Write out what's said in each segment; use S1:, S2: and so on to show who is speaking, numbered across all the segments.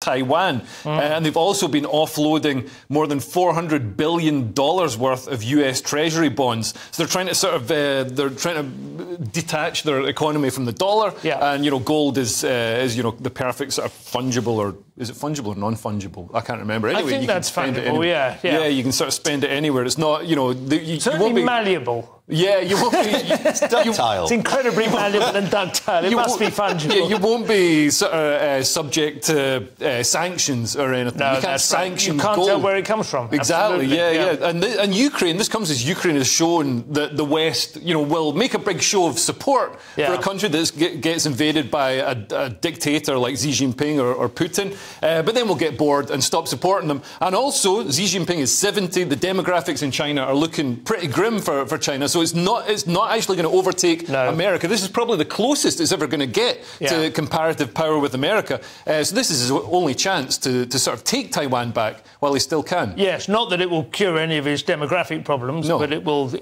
S1: Taiwan. And they've also been offloading more than $400 billion worth of US Treasury bonds. So they're trying to sort of detach their economy from the dollar.
S2: Yeah.
S1: And, gold is the perfect sort of fungible, or is it fungible or non-fungible? I can't remember. Anyway,
S2: I think that's fungible, yeah.
S1: Yeah, you can sort of spend it anywhere. It's not, you
S2: certainly
S1: won't be
S2: malleable.
S1: Yeah, you won't be...
S3: It's ductile.
S2: It's incredibly malleable and ductile. It must be fungible.
S1: Yeah, you won't be sort of, subject to sanctions or anything.
S2: No,
S1: you can't sanction
S2: You can't
S1: gold.
S2: tell where it comes from.
S1: Exactly,
S2: Absolutely.
S1: yeah. And Ukraine, this comes as Ukraine has shown that the West, will make a big show of support for a country that gets invaded by a dictator like Xi Jinping or Putin, but then we'll get bored and stop supporting them. And also, Xi Jinping is 70. The demographics in China are looking pretty grim for China, so it's not actually going to overtake America. This is probably the closest it's ever going to get to comparative power with America. So this is his only chance to sort of take Taiwan back while he still can.
S2: Yes, not that it will cure any of his demographic problems, but it will...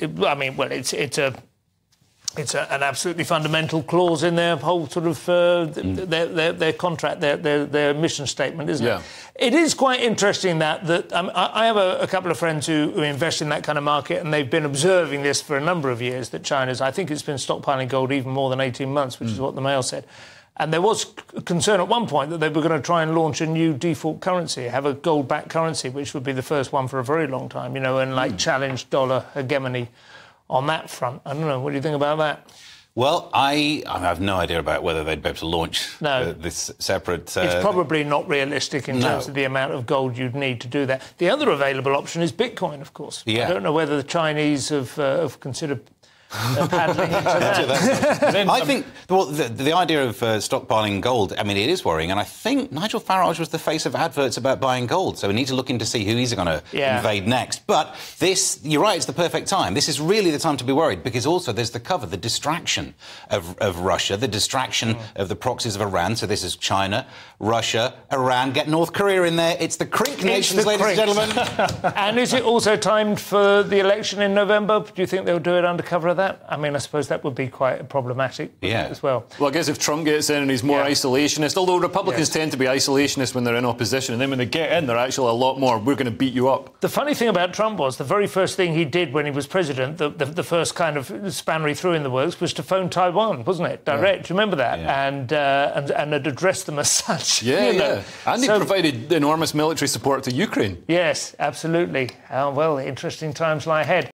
S2: It's an absolutely fundamental clause in their whole sort of their contract, their mission statement, isn't it? It is quite interesting that I have a couple of friends who invest in that kind of market, and they've been observing this for a number of years, that China's, I think it's been stockpiling gold even more than 18 months, which is what the Mail said. And there was concern at one point that they were going to try and launch a new default currency, have a gold-backed currency, which would be the first one for a very long time, and challenge dollar hegemony on that front. I don't know. What do you think about that?
S3: Well, I have no idea about whether they'd be able to launch this separate...
S2: It's probably not realistic in terms of the amount of gold you'd need to do that. The other available option is Bitcoin, of course.
S3: Yeah.
S2: I don't know whether the Chinese have considered paddling into that.
S3: I think the idea of stockpiling gold, I mean, it is worrying, and I think Nigel Farage was the face of adverts about buying gold, so we need to look into see who he's going to invade next. But this, you're right, it's the perfect time. This is really the time to be worried, because also there's the cover, the distraction of Russia, the distraction of the proxies of Iran. So this is China, Russia, Iran, get North Korea in there. It's the Creek nations, ladies and gentlemen.
S2: And is it also timed for the election in November? Do you think they'll do it under cover of that? I mean, I suppose that would be quite problematic as well.
S1: Well, I guess if Trump gets in and he's more isolationist, although Republicans tend to be isolationist when they're in opposition, and then when they get in, they're actually a lot more, we're going to beat you up.
S2: The funny thing about Trump was the very first thing he did when he was president, the first kind of spanner he threw in the works, was to phone Taiwan, wasn't it? Direct. Do you remember that?
S3: Yeah.
S2: And had addressed them as such.
S1: And he provided enormous military support to Ukraine.
S2: Yes, absolutely. Well, interesting times lie ahead.